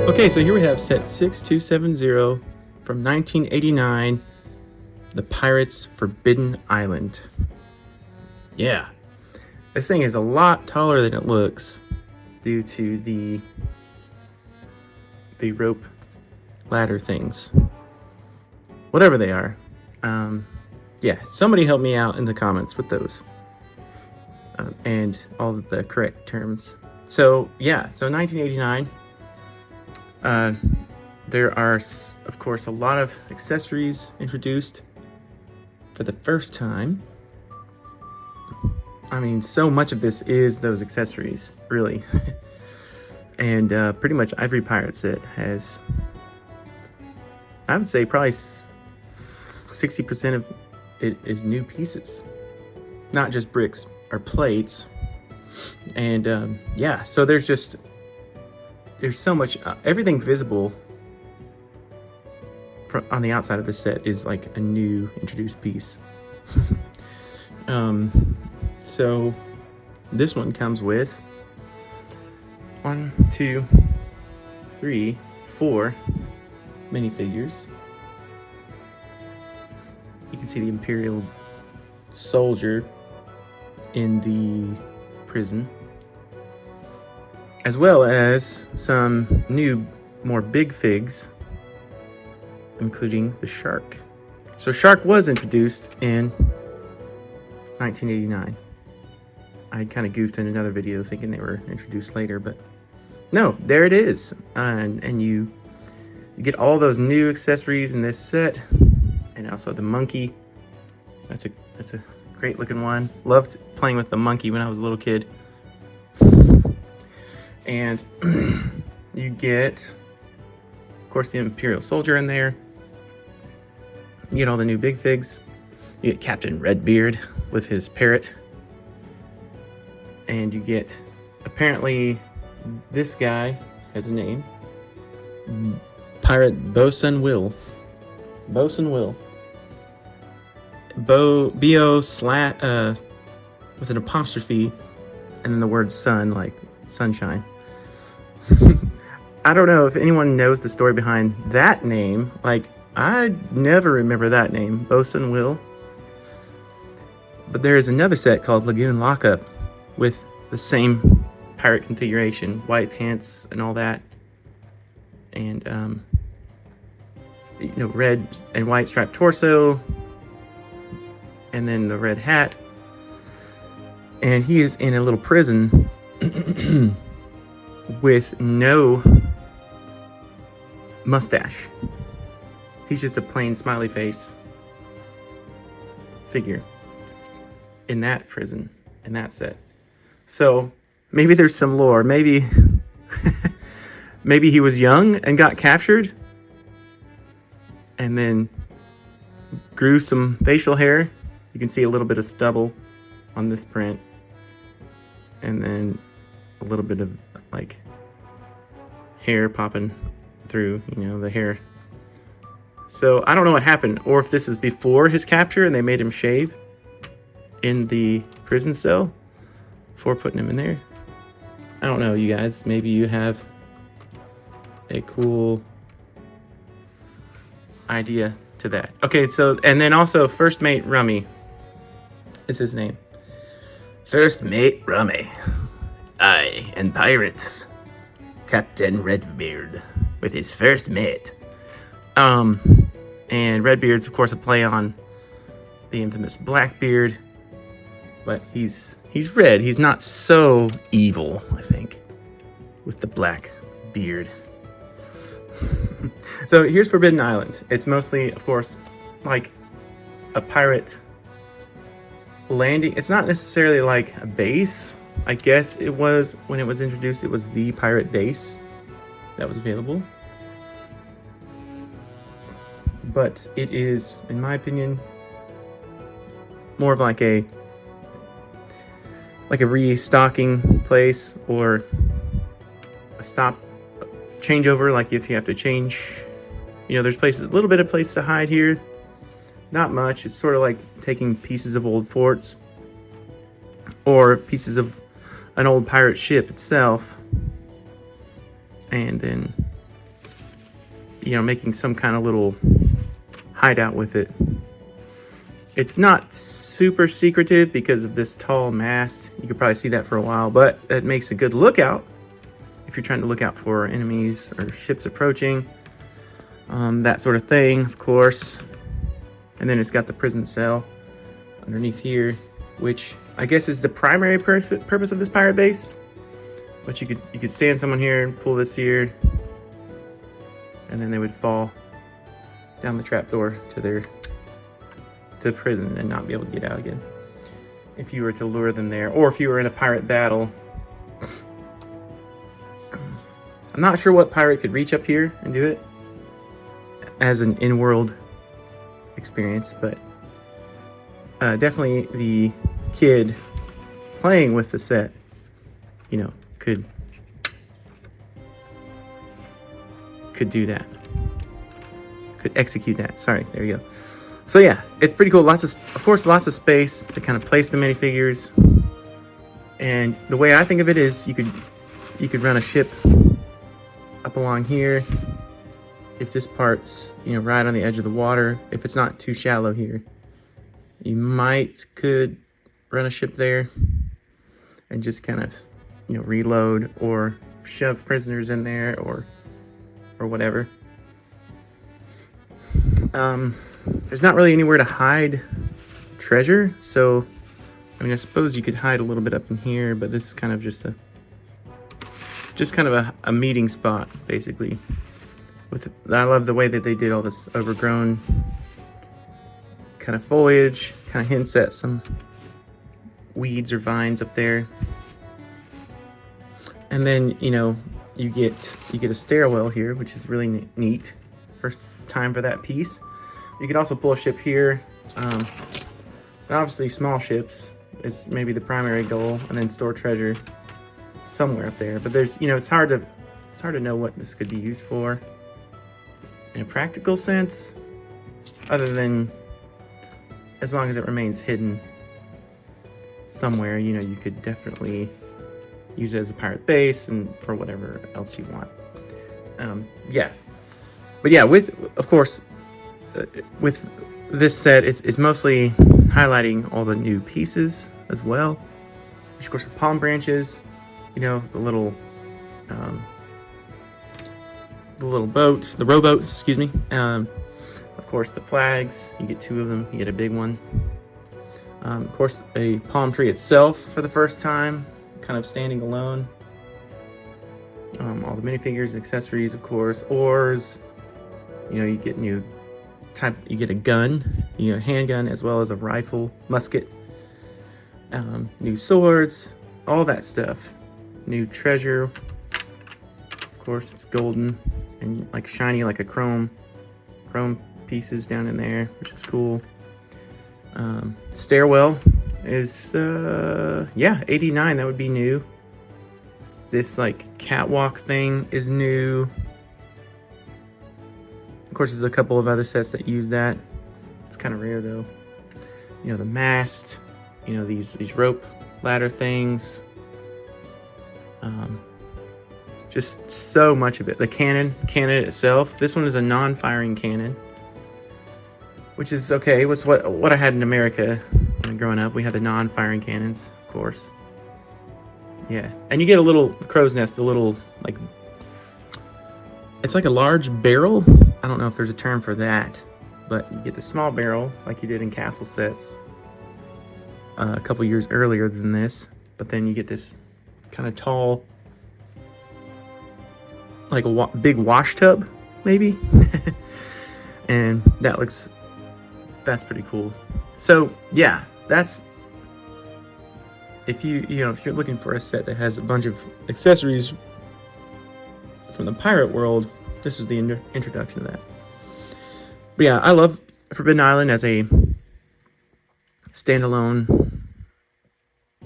Okay, so here we have set 6270 from 1989, The Pirates Forbidden Island. Yeah, this thing is a lot taller than it looks due to the rope ladder things. Whatever they are. Yeah, somebody help me out in the comments with those. And all of the correct terms. So, yeah, so 1989. There are, of course, a lot of accessories introduced for the first time. I mean, so much of this is those accessories, really. And pretty much every pirate set has, I would say, probably 60% of it is new pieces, not just bricks or plates. And yeah, so there's so much, everything visible on the outside of the set is like a new introduced piece. So this one comes with 1, 2, 3, 4 minifigures. You can see the Imperial soldier in the prison, as well as some new, more big figs, including the shark. So shark was introduced in 1989. I kind of goofed in another video thinking they were introduced later, but no, there it is. And you get all those new accessories in this set, and also the monkey. That's a great looking one. Loved playing with the monkey when I was a little kid. And you get, of course, the Imperial soldier in there. You get all the new big figs. You get Captain Redbeard with his parrot. And you get, apparently, this guy has a name. Pirate Bosun Will. Bosun Will. B-O/ with an apostrophe, and then the word sun, like sunshine. I don't know if anyone knows the story behind that name. Like, I never remember that name, Bosun Will. But there is another set called Lagoon Lockup with the same pirate configuration, white pants and all that, and red and white striped torso, and then the red hat. And he is in a little prison with no mustache. He's just a plain smiley face figure in that prison, in that set. So maybe there's some lore. Maybe maybe he was young and got captured and then grew some facial hair. You can see a little bit of stubble on this print, and then a little bit of like hair popping through, the hair. So I don't know what happened, or if this is before his capture and they made him shave in the prison cell before putting him in there. I don't know, you guys. Maybe you have a cool idea to that. Okay, so, and then also First Mate Rummy is his name. First Mate Rummy. I and pirates. Captain Redbeard with his first mate. And Redbeard's, of course, a play on the infamous Blackbeard, but he's red. He's not so evil, I think, with the black beard. So here's Forbidden Islands. It's mostly, of course, like a pirate landing. It's not necessarily like a base. I guess it was, when it was introduced, it was the pirate base that was available. But it is, in my opinion, more of like a restocking place, or a changeover, like if you have to change, there's places, a little bit of place to hide here. Not much. It's sort of like taking pieces of old forts or pieces of an old pirate ship itself, and then making some kind of little hideout with it. It's not super secretive because of this tall mast. You could probably see that for a while, but it makes a good lookout if you're trying to look out for enemies or ships approaching, that sort of thing, of course. And then it's got the prison cell underneath here, which I guess is the primary purpose of this pirate base. But you could stand someone here and pull this here, and then they would fall down the trapdoor to prison and not be able to get out again if you were to lure them there, or if you were in a pirate battle. I'm not sure what pirate could reach up here and do it as an in-world experience, but definitely the kid playing with the set, could do that, could execute that. Sorry, there you go. So yeah, it's pretty cool. Lots of space to kind of place the minifigures. And the way I think of it is you could run a ship up along here if this part's right on the edge of the water. If it's not too shallow here, you could run a ship there and just kind of reload or shove prisoners in there or whatever. There's not really anywhere to hide treasure, so I suppose you could hide a little bit up in here, but this is kind of just kind of a meeting spot, basically. I love the way that they did all this overgrown kind of foliage, kind of hints at some weeds or vines up there. And then you get a stairwell here, which is really neat. First time for that piece. You could also pull a ship here. And obviously small ships is maybe the primary goal, and then store treasure somewhere up there. But there's it's hard to know what this could be used for in a practical sense, other than as long as it remains hidden somewhere. You could definitely use it as a pirate base and for whatever else you want. But yeah, of course, with this set, it's mostly highlighting all the new pieces as well, which of course are palm branches, the little boats, the rowboats, excuse me. Of course, the flags, you get 2 of them, you get a big one. Of course, a palm tree itself for the first time, kind of standing alone. All the minifigures and accessories, of course, oars. You get you get a gun, a handgun, as well as a rifle, musket, new swords, all that stuff. New treasure, of course, it's golden and like shiny, like a chrome pieces down in there, which is cool. Stairwell is 89. That would be new. This like catwalk thing is new. Of course, there's a couple of other sets that use that. It's kind of rare though. The mast, these rope ladder things. Just so much of it. The cannon itself. This one is a non-firing cannon, which is okay. It was what I had in America when growing up. We had the non-firing cannons, of course. Yeah, and you get a little crow's nest, it's like a large barrel. I don't know if there's a term for that, but you get the small barrel like you did in castle sets a couple years earlier than this. But then you get this kind of tall, like a big wash tub, maybe. And that's pretty cool. So yeah, that's if you're looking for a set that has a bunch of accessories from the pirate world, this is the introduction to that. But yeah, I love Forbidden Island as a standalone,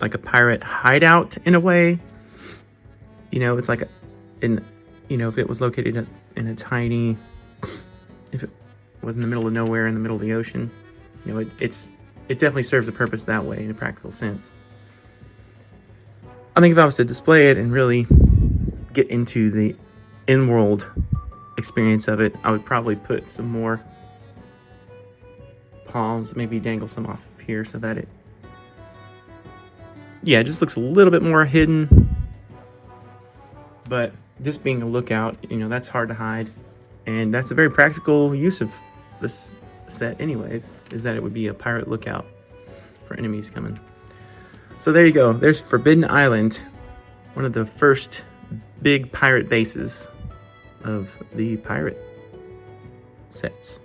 like a pirate hideout in a way. It's like if it was located in a tiny, if it was in the middle of nowhere in the middle of the ocean, it definitely serves a purpose that way in a practical sense. I think if I was to display it and really get into the in-world experience of it, I would probably put some more palms, maybe dangle some off of here so that it, yeah, it just looks a little bit more hidden. But this being a lookout, you know, that's hard to hide. And that's a very practical use of this set anyways, is that it would be a pirate lookout for enemies coming. So there you go. There's Forbidden Island, one of the first big pirate bases of the pirate sets.